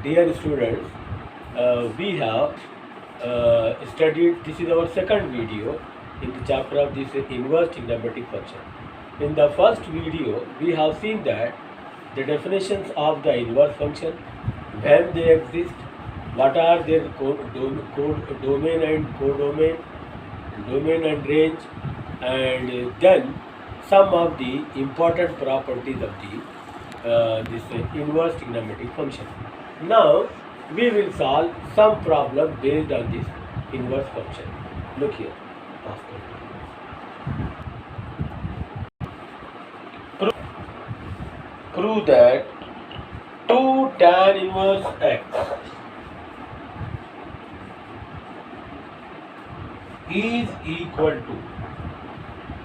Dear students, we have studied, this is our second video in the chapter of this inverse trigonometric function. In the first video, we have seen that the definitions of the inverse function, when they exist, what are their domain and codomain, domain and range, and then some of the important properties of the this inverse trigonometric function. Now we will solve some problem based on this inverse function. Look here. Prove that 2 tan inverse x is equal to,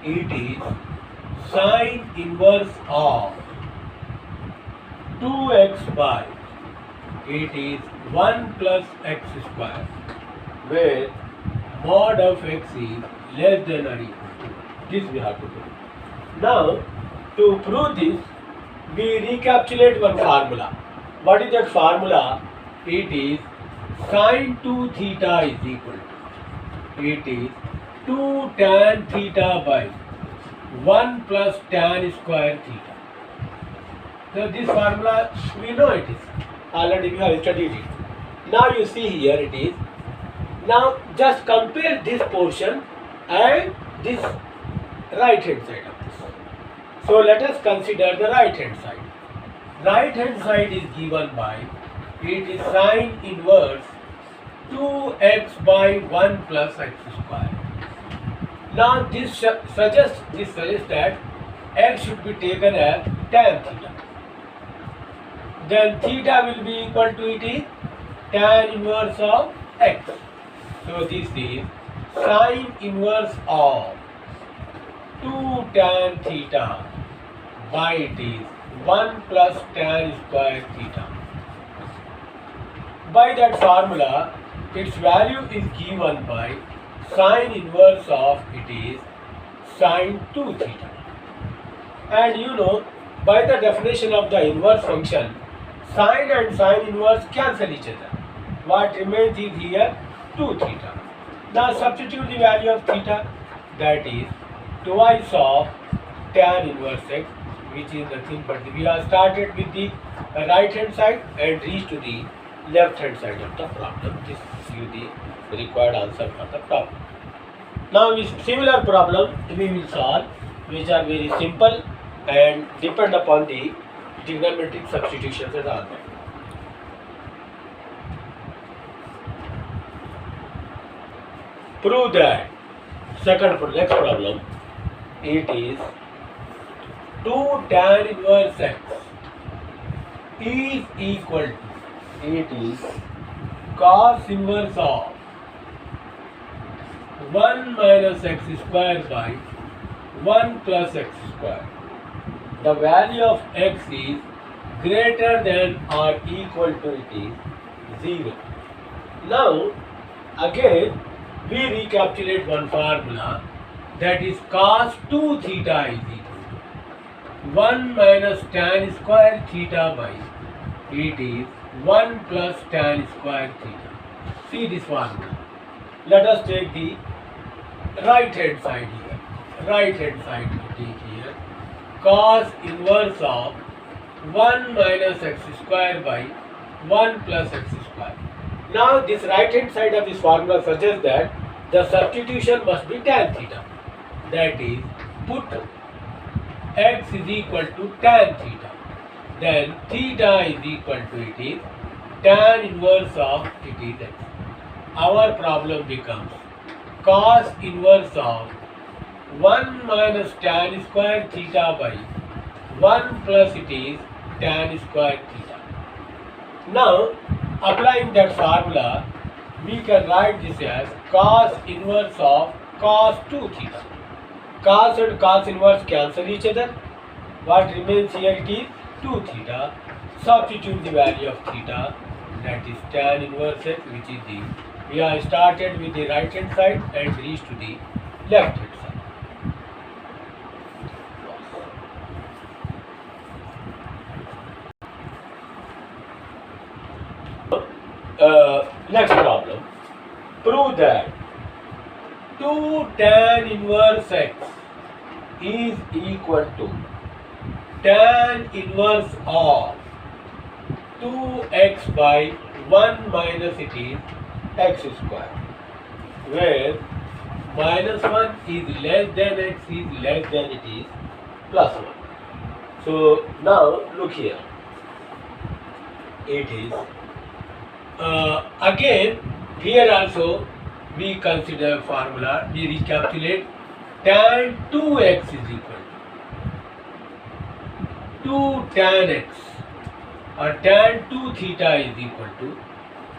it is sine inverse of 2x by, it is 1 plus x square, where mod of x is less than or equal to. This we have to do. Now, to prove this, we recapitulate one formula. What is that formula? It is sine 2 theta is equal to, it is 2 tan theta by 1 plus tan square theta. So this formula we know it is. Already we have studied it. Now you see here it is. Now just compare this portion and this right hand side of this. So let us consider the right hand side. Right hand side is given by, it is sine inverse 2x by 1 plus x square. Now this suggests that x should be taken as tan theta. Then theta will be equal to, it is tan inverse of x. So this is sine inverse of 2 tan theta by, it is 1 plus tan square theta. By that formula, its value is given by sine inverse of, it is sine 2 theta. And you know, by the definition of the inverse function, sine and sine inverse cancel each other. What remains is here 2 theta. Now substitute the value of theta, that is twice of tan inverse x, which is nothing but we have started with the right hand side and reached to the left hand side of the problem. This is the required answer for the problem. Now with similar problem we will solve, which are very simple and depend upon the trigonometric substitutions and all that. Prove that, next problem, it is 2 tan inverse x is equal to, it is cos inverse of 1 minus x square by 1 plus x square. The value of x is greater than or equal to, it is 0. Now again we recapitulate one formula, that is cos 2 theta is equal to 1 minus tan square theta by, it is 1 plus tan square theta. See this formula. Let us take the right hand side here. Right hand side we take here cos inverse of 1 minus x square by 1 plus x square. Now this right hand side of this formula suggests that the substitution must be tan theta. That is, put x is equal to tan theta. Then theta is equal to, it is tan inverse of, it is x. Our problem becomes cos inverse of 1 minus tan square theta by 1 plus, it is tan square theta. Now applying that formula, we can write this as cos inverse of cos 2 theta. Cos and cos inverse cancel each other. What remains here, it is 2 theta. Substitute the value of theta, that is tan inverse x, which is the, we have started with the right hand side and reached to the left hand side. Next problem. Prove that 2 tan inverse x is equal to tan inverse of 2x by 1 minus it is x square, where minus 1 is less than x is less than it is plus 1. So now look here. It is again here also we consider formula, we recapitulate. Tan 2x is equal to 2 tan x, or tan 2 theta is equal to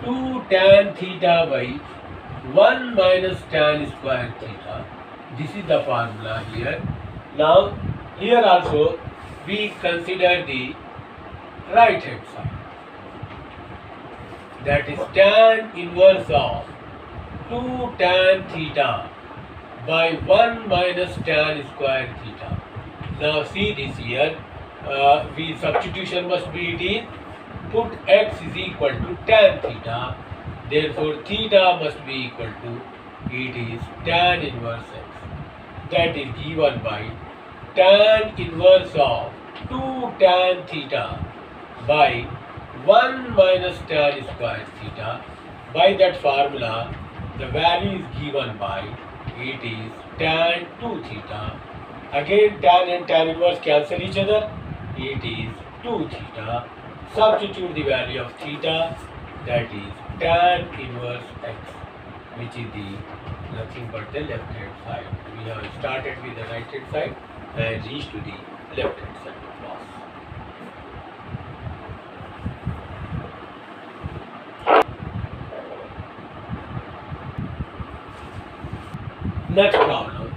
2 tan theta by 1 minus tan square theta. This is the formula here. Now here also we consider the right hand side, that is tan inverse of 2 tan theta by 1 minus tan square theta. Now see this here, we substitution must be it is, put x is equal to tan theta, therefore theta must be equal to, it is tan inverse x, that is given by tan inverse of 2 tan theta by 1 minus tan square theta. By that formula, the value is given by, it is tan 2 theta. Again tan and tan inverse cancel each other, it is 2 theta. Substitute the value of theta, that is tan inverse x, which is the nothing but the left hand side. We have started with the right hand side and reached to the left hand side of loss. Next problem.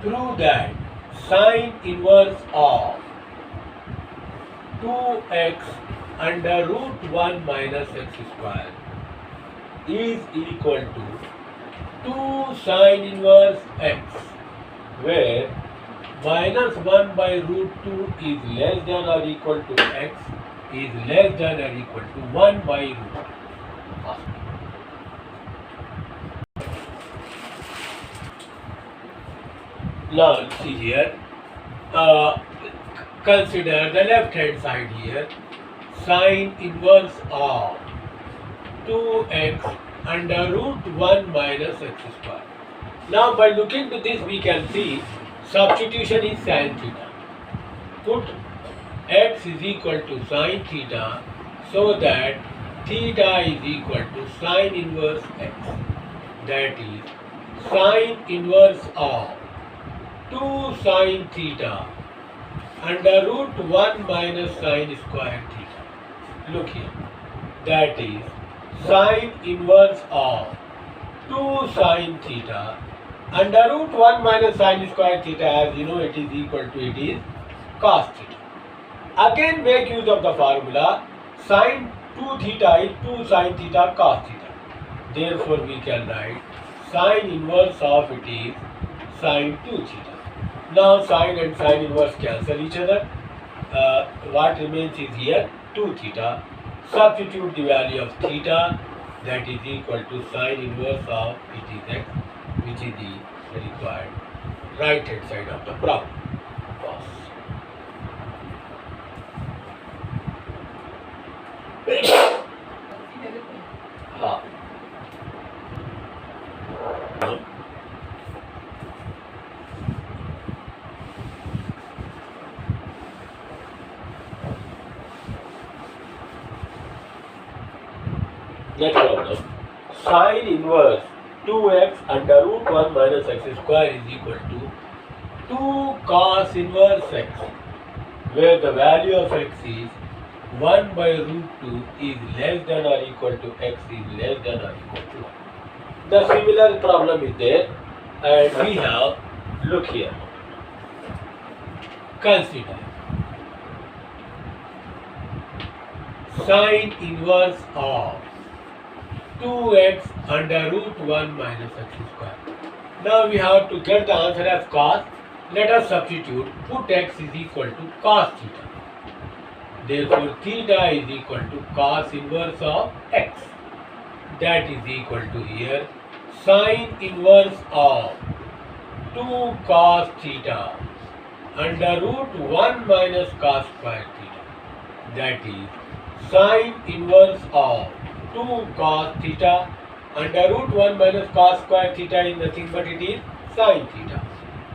Prove that sine inverse of 2x under root 1 minus x square is equal to 2 sine inverse x, where minus 1 by root 2 is less than or equal to x is less than or equal to 1 by root 2. Now see here, consider the left hand side here, sine inverse of 2x under root 1 minus x square. Now by looking to this we can see substitution is sin theta. Put x is equal to sin theta so that theta is equal to sine inverse x, that is sine inverse of 2 sine theta under root 1 minus sine square theta. Look here, that is sine inverse of 2 sine theta under root 1 minus sine square theta, as you know it is equal to, it is cos theta. Again make use of the formula, sine 2 theta is 2 sine theta cos theta. Therefore we can write sine inverse of it is sine 2 theta. Now sine and sine inverse cancel each other. What remains is here 2 theta. Substitute the value of theta, that is equal to sine inverse of it is x, which is the required right hand side of the problem. Next problem. Sine inverse 2x under root 1 minus x square is equal to 2 cos inverse x, where the value of x is 1 by root 2 is less than or equal to x is less than or equal to 1. The similar problem is there, and we have, look here, consider sine inverse of 2x under root 1 minus x square. Now we have to get the answer as cos. Let us substitute. Put x is equal to cos theta. Therefore, theta is equal to cos inverse of x. That is equal to here sine inverse of 2 cos theta under root 1 minus cos square theta. That is sine inverse of 2 cos theta under root 1 minus cos square theta is nothing but it is sine theta.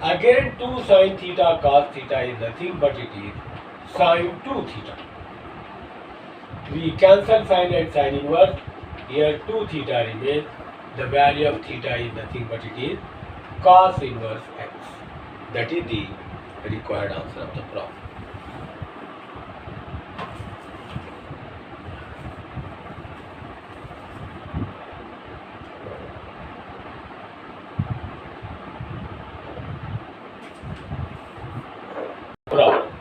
Again 2 sine theta cos theta is nothing but it is sine 2 theta. We cancel sine and sine inverse. Here 2 theta remains. The value of theta is nothing but it is cos inverse x. That is the required answer of the problem. Problem.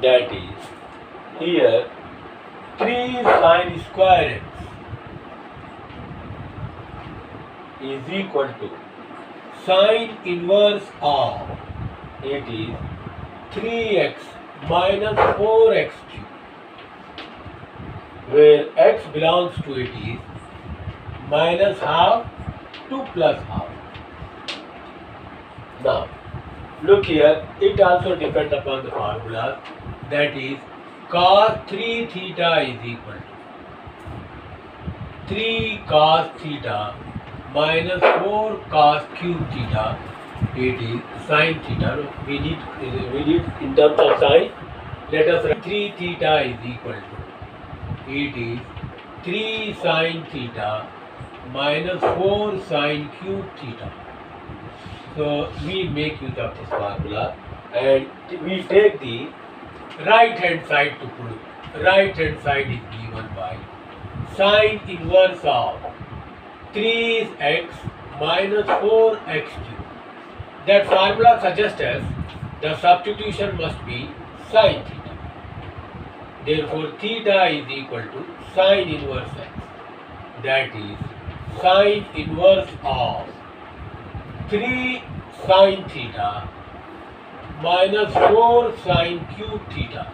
That is here 3 sine square x is equal to sine inverse of it is 3x minus 4x cube, where x belongs to it is minus half to plus half. Now look here, it also depends upon the formula, that is cos 3 theta is equal to 3 cos theta minus 4 cos cube theta. It is sin theta. No, we need in terms of sin. Let us write 3 theta is equal to it is 3 sin theta minus 4 sin cube theta. So we make use of this formula and we take the right hand side to prove. Right hand side is given by sine inverse of 3x minus 4x cube. That formula suggests us the substitution must be sine theta. Therefore, theta is equal to sine inverse x. That is sine inverse of 3 sine theta minus 4 sine cube theta.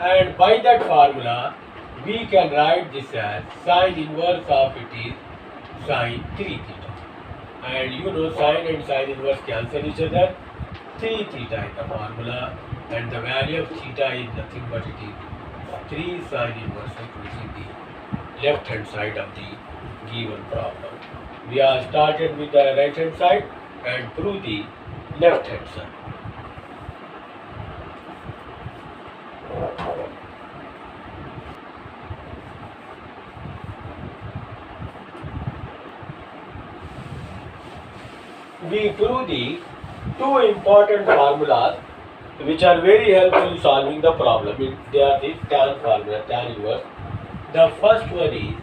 And by that formula, we can write this as sine inverse of it is sine 3 theta. And you know sine and sine inverse cancel each other. 3 theta is the formula and the value of theta is nothing but it is 3 sine inverse x, which is the left hand side of the given problem. We are started with the right hand side and prove the left hand side. We prove the two important formulas which are very helpful in solving the problem. They are the tan formula, tan inverse. The first one is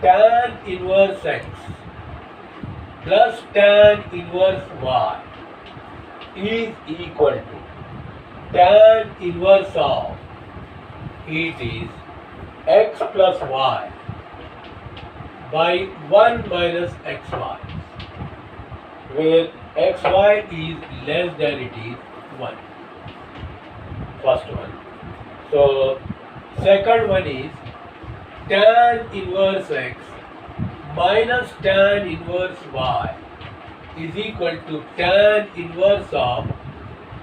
tan inverse x plus tan inverse y is equal to tan inverse of it is x plus y by 1 minus xy, where xy is less than it is 1. First one. So second one is tan inverse x minus tan inverse y is equal to tan inverse of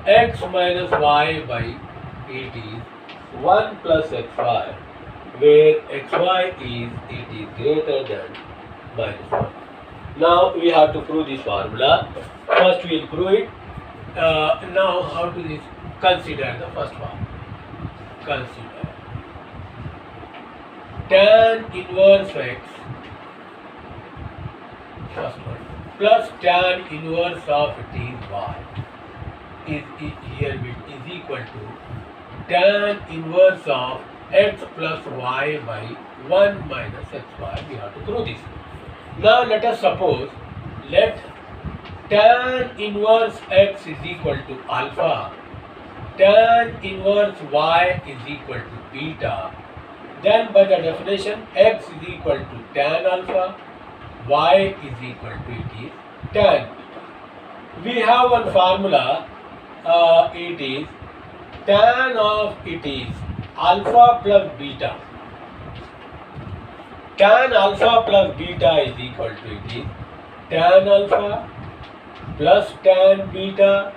x minus y by it is 1 plus xy, where xy is greater than minus 1. Now we have to prove this formula. First we will prove it. Now how to this? Consider the first one. Consider tan inverse x, first one, plus tan inverse of it is y is here is equal to tan inverse of x plus y by 1 minus xy. We have to prove this. Now let us suppose, let tan inverse x is equal to alpha, tan inverse y is equal to beta, Then by the definition, x is equal to tan alpha, y is equal to it is tan beta. We have one formula, it is tan of it is alpha plus beta. Tan alpha plus beta is equal to it is tan alpha plus tan beta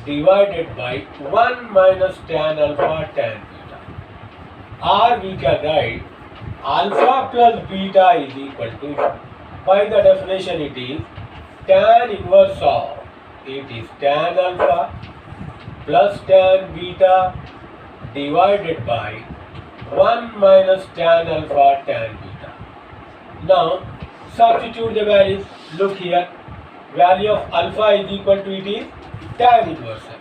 divided by 1 minus tan alpha tan beta. Or we can write alpha plus beta is equal to, by the definition it is tan inverse of, it is tan alpha plus tan beta divided by 1 minus tan alpha tan beta. Now substitute the values. Look here, value of alpha is equal to it is tan inverse x.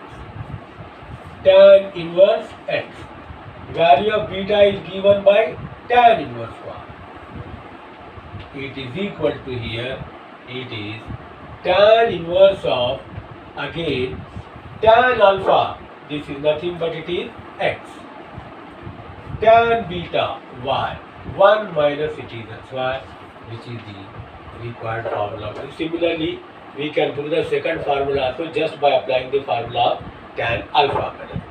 Tan inverse x. Value of beta is given by tan inverse y. It is equal to here, it is tan inverse of, again, tan alpha, this is nothing but it is x. Tan beta y, 1 minus it is xy, which is the required formula. Similarly, we can prove the second formula also just by applying the formula of tan alpha minus beta.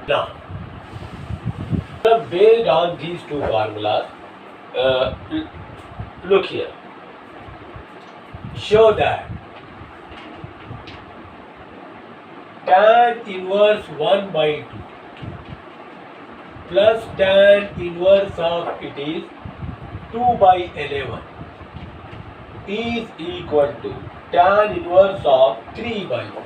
Now, based on these two formulas, look here, show that tan inverse 1 by 2 plus tan inverse of it is 2 by 11 is equal to tan inverse of 3 by 4.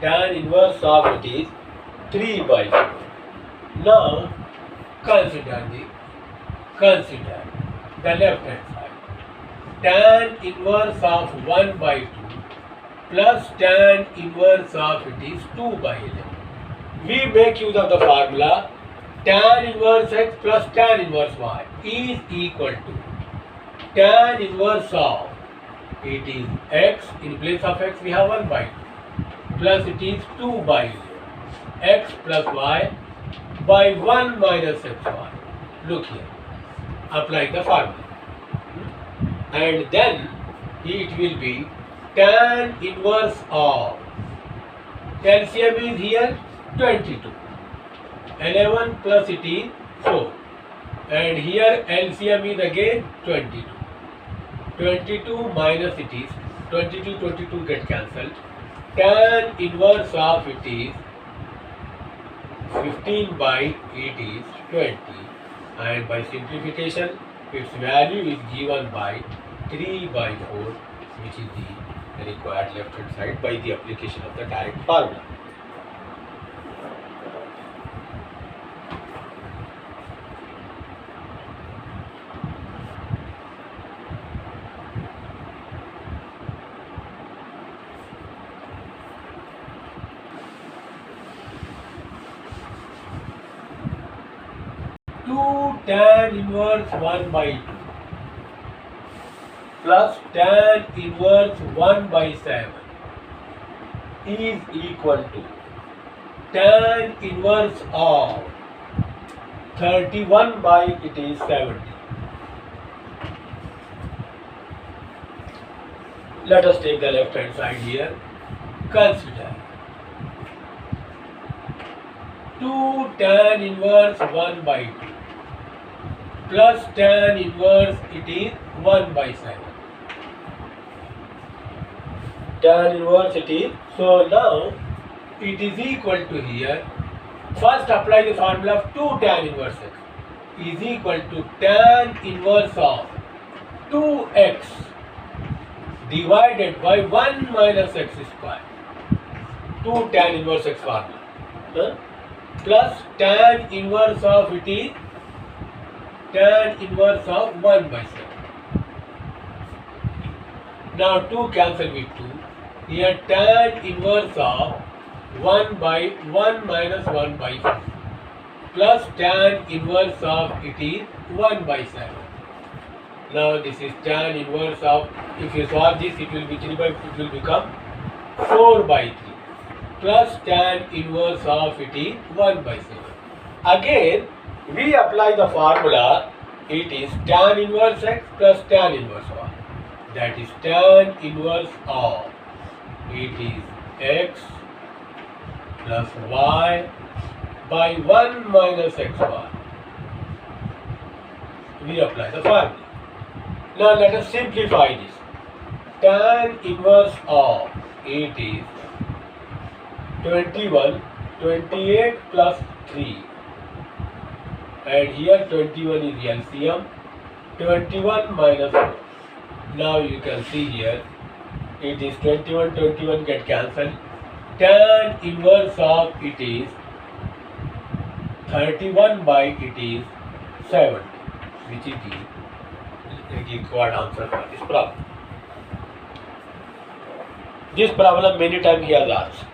Tan inverse of it is 3 by 4. Now consider the left hand side. Tan inverse of 1 by 2 plus tan inverse of it is 2 by 11. We make use of the formula tan inverse x plus tan inverse y is equal to tan inverse of, it is x, in place of x we have 1 by 2, plus it is 2 by 11, x plus y by 1 minus xy. Look here, apply the formula, and then it will be tan inverse of, LCM is here 22, 11 plus it is 4, and here LCM is again 22, 22 minus it is 22 get cancelled, tan inverse of it is 15 by it is 20, and by simplification its value is given by 3 by 4, which is the required left hand side by the application of the direct formula. Tan inverse 1 by 2 plus tan inverse 1 by 7 is equal to tan inverse of 31 by it is 70. Let us take the left hand side here. Consider 2 tan inverse 1 by 2 plus tan inverse it is 1 by 7. Tan inverse it is, so now it is equal to here, first apply the formula of 2 tan inverse x is equal to tan inverse of 2x divided by 1 minus x square, 2 tan inverse x formula, plus tan inverse of it is tan inverse of 1 by 7. Now 2 cancel with 2. Here tan inverse of 1 by 1 minus 1 by 4. plus tan inverse of it is 1 by 7. Now this is tan inverse of, if you solve this, it will become 4 by 3 plus tan inverse of it is 1 by 7. Again, we apply the formula, it is tan inverse x plus tan inverse y. That is tan inverse of, it is x plus y by 1 minus xy. We apply the formula. Now let us simplify this. Tan inverse of, it is 28 plus 3, and here 21 is LCM, 21 minus 4. Now you can see here, it is 21 get cancelled. Tan inverse of it is 31 by it is 70, which is the required answer for this problem. This problem many times he has asked.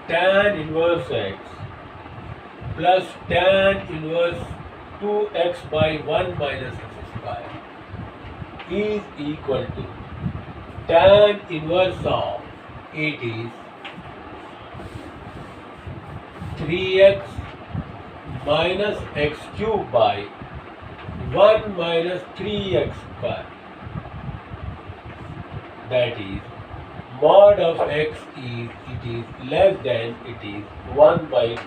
Tan inverse x plus tan inverse 2x by 1 minus x square is equal to tan inverse of, it is 3x minus x cube by 1 minus 3x square. That is, mod of x is, it is less than, it is 1 by 2.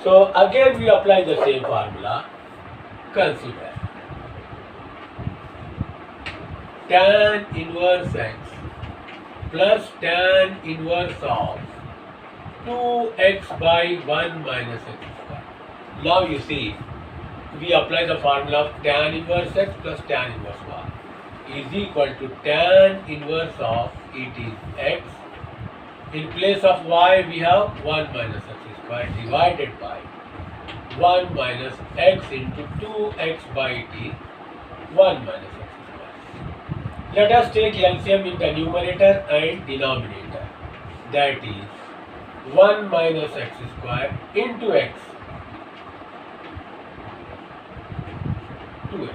So again we apply the same formula. Consider tan inverse x plus tan inverse of 2x by 1 minus x square. Now you see, we apply the formula of tan inverse x plus tan inverse y is equal to tan inverse of, it is x. In place of y we have 1 minus x square divided by 1 minus x into 2x by it is 1 minus x square. Let us take LCM in the numerator and denominator. That is 1 minus x square into x, 2x.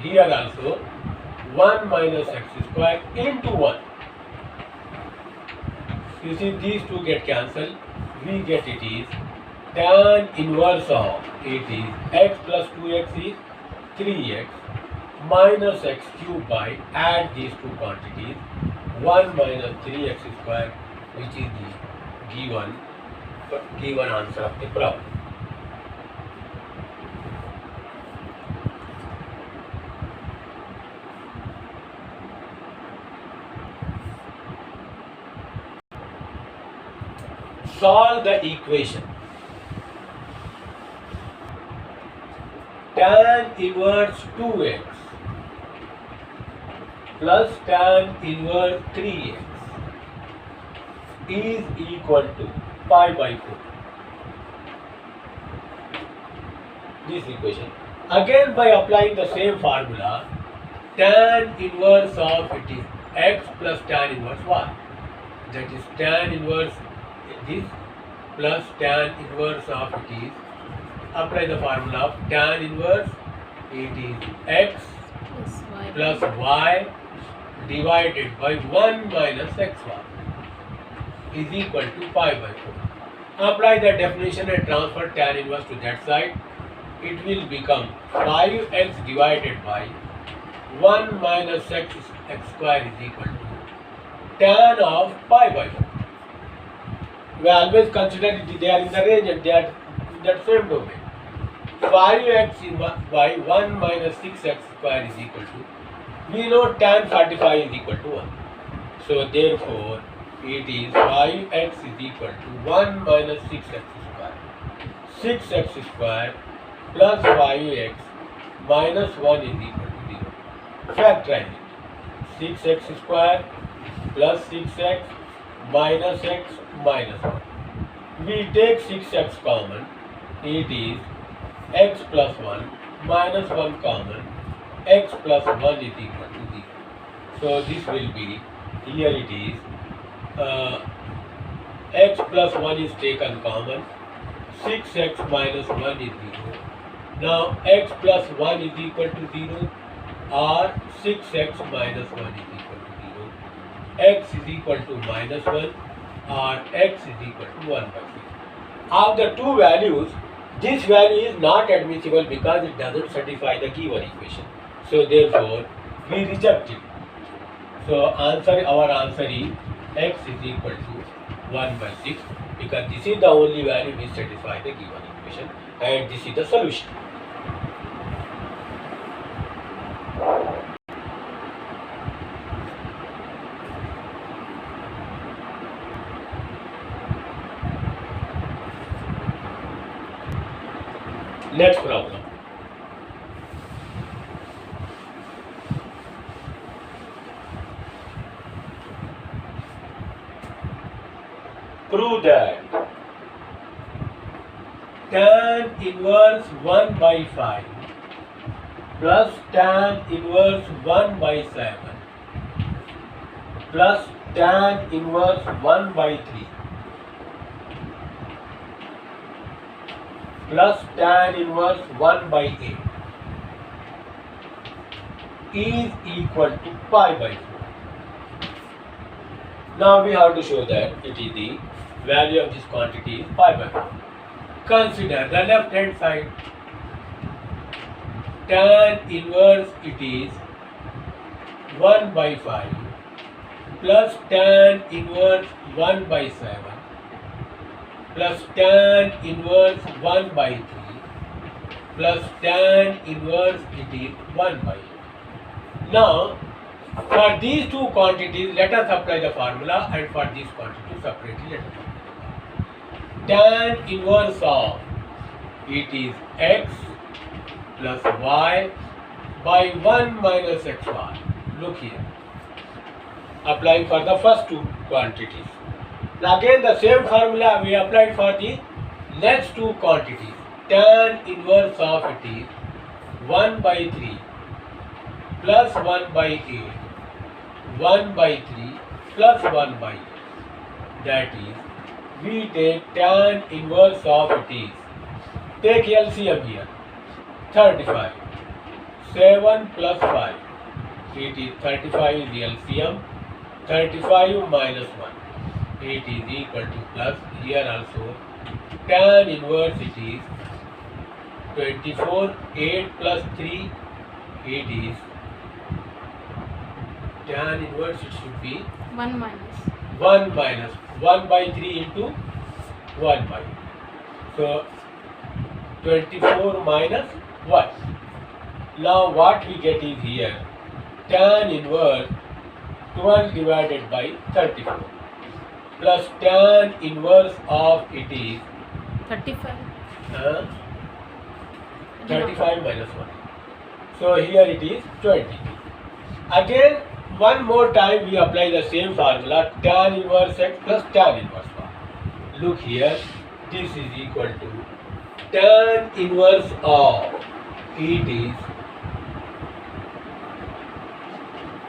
Here also 1 minus x square into 1. You see, these two get cancelled. We get it is tan inverse of, it is x plus 2x is 3x minus x cube by, add these two quantities, 1 minus 3x square, which is the given answer of the problem. Solve the equation. Tan inverse 2x plus tan inverse 3x is equal to pi by 4. This equation. Again, by applying the same formula, tan inverse of it is x plus tan inverse y. That is tan inverse this plus tan inverse of it is, apply the formula of tan inverse, it is x plus y divided by 1 minus xy is equal to pi by 4. Apply the definition and transfer tan inverse to that side. It will become 5x divided by 1 minus x square is equal to tan of pi by 4. We always consider it, they are in the range and they are in that same domain. 5x by 1 minus 6x square is equal to, we know tan 45 is equal to 1. So therefore, it is 5x is equal to 1 minus 6x square. 6x square plus 5x minus 1 is equal to 0. Factorize it. 6x square plus 6x minus x minus 1. We take 6x common, it is x plus 1 minus 1 common, x plus 1 is equal to 0. So this will be, here it is, x plus 1 is taken common, 6x minus 1 is 0. Now x plus 1 is equal to 0 or 6x minus 1 is equal to 0. X is equal to minus 1 or x is equal to 1 by 6. Of the two values, this value is not admissible because it doesn't satisfy the given equation. So therefore, we reject it. So our answer is x is equal to 1 by 6 because this is the only value which satisfies the given equation and this is the solution. Next problem. Prove that tan inverse 1 by 5 plus tan inverse 1 by 7 plus tan inverse 1 by 3 plus tan inverse 1 by 8 is equal to pi by 4. Now we have to show that it is the value of this quantity is pi by 4. Consider the left hand side. Tan inverse it is 1 by 5 plus tan inverse 1 by 7 plus tan inverse 1 by 3 plus tan inverse it is 1 by 8. Now, for these two quantities, let us apply the formula, and for this quantity separately let us apply the formula. Tan inverse of it is x plus y by 1 minus xy. Look here. Applying for the first two quantities. Now again the same formula we applied for the next two quantities. Tan inverse of it is 1 by 3 plus 1 by 8, 1 by 3 plus 1 by 8. That is, we take tan inverse of it is, take LCM here, 35, 7 plus 5, it is 35 is the LCM, 35 minus 1. It is equal to plus, here also tan inverse it is 24, 8 plus 3, it is tan inverse it should be 1 minus 1 minus 1 by 3 into 1 by. So 24 minus 1. Now what we get is here tan inverse 12 divided by 34 plus tan inverse of it is 35. 35 minus 1. So here it is 20. Again one more time we apply the same formula, tan inverse x plus tan inverse y. Look here, this is equal to tan inverse of it is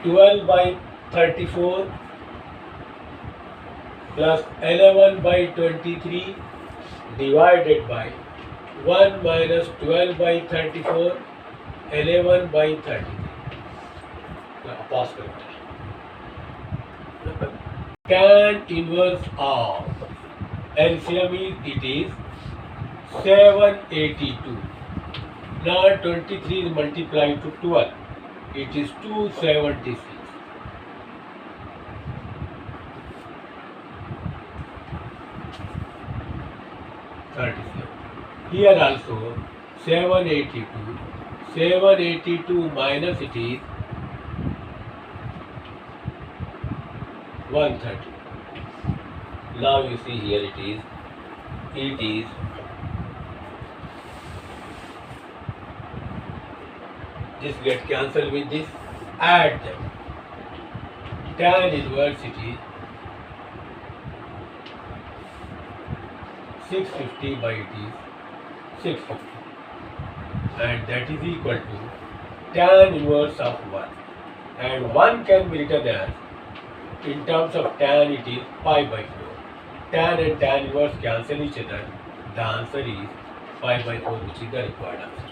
12 by 34 plus 11 by 23 divided by 1 minus 12 by 34, 11 by 33. Pause करते हैं. Tan inverse of LCM is it is 782. Now 23 is multiplied to 12. It is 276. 37. Here also 782. 782 minus it is 130. Now you see here it is this get cancelled with this, add them. tan inverse it is 650 by it is 650, and that is equal to tan inverse of 1, and 1 can be written as, in terms of tan it is pi by 4. Tan and tan inverse cancel each other. The answer is pi by 4, which is the required answer.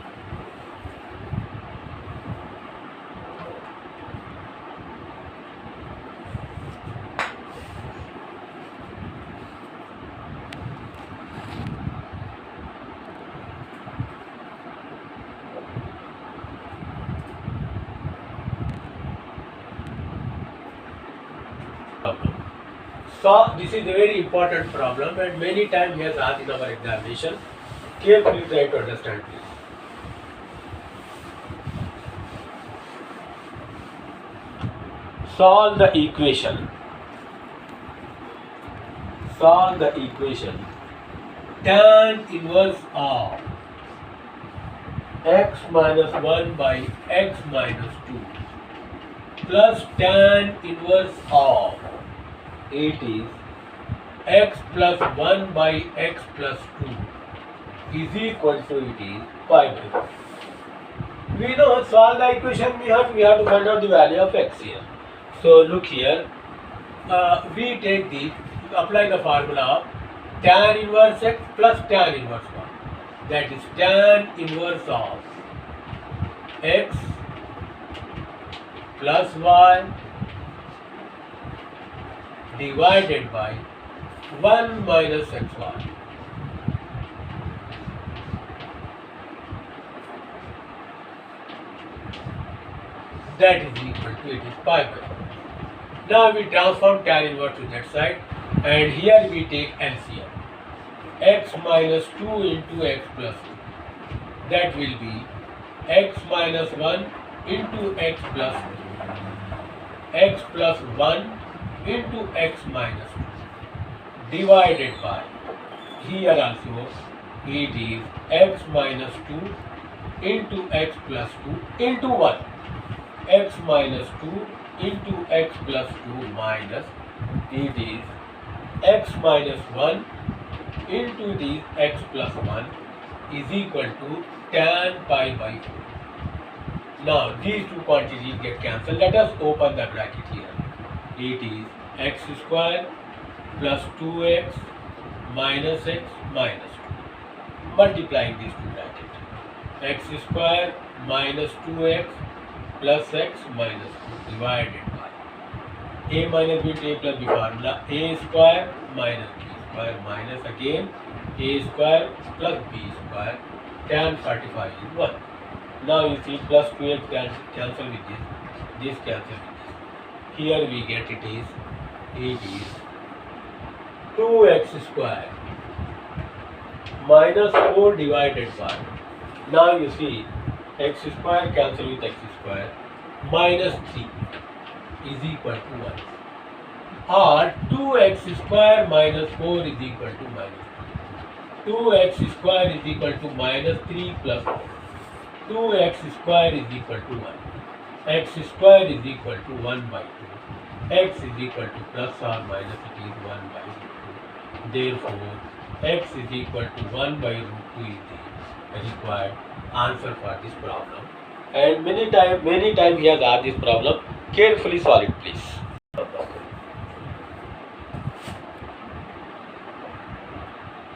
So this is a very important problem, and many times he has asked in our examination. Carefully try to understand, please. Solve the equation. Solve the equation. Tan inverse of x minus 1 by x minus 2 plus tan inverse of it is x plus 1 by x plus 2 is equal to it is pi by 4. We know, solve the equation, we have to find out the value of x here. So look here, we take the, apply the formula of tan inverse x plus tan inverse 1. That is tan inverse of x plus y divided by 1 minus xy. That is equal to, it is pi by 4. Now we transform tan inverse to that side, and here we take LCM. X minus 2 into x plus 2. That will be x minus 1 into x plus 2. X plus 1 into x minus 2 divided by, here also it is x minus 2 into x plus 2 into 1. X minus 2 into x plus 2 minus, it is x minus 1 into the x plus 1 is equal to tan pi by 4. Now these two quantities get cancelled. Let us open the bracket here. It is x square plus 2x minus x minus 2. Multiplying these two brackets. X square minus 2x plus x minus 2 divided by a minus b to a plus b formula, a square minus b square minus again a square plus b square, tan 45 is 1. Now you see plus 2x cancel with this cancel with this. Here we get it is 2x square minus 4 divided by, now you see x square cancel with x square, minus 3 is equal to 1, or 2x square minus 4 is equal to minus 3. 2x square is equal to minus 3 plus 4. 2x square is equal to 1. X square is equal to 1 by 2. X is equal to plus or minus, it is 1 by root 2. Therefore, x is equal to 1 by root 2 is the required answer for this problem. And many time he has asked this problem. Carefully solve it, please.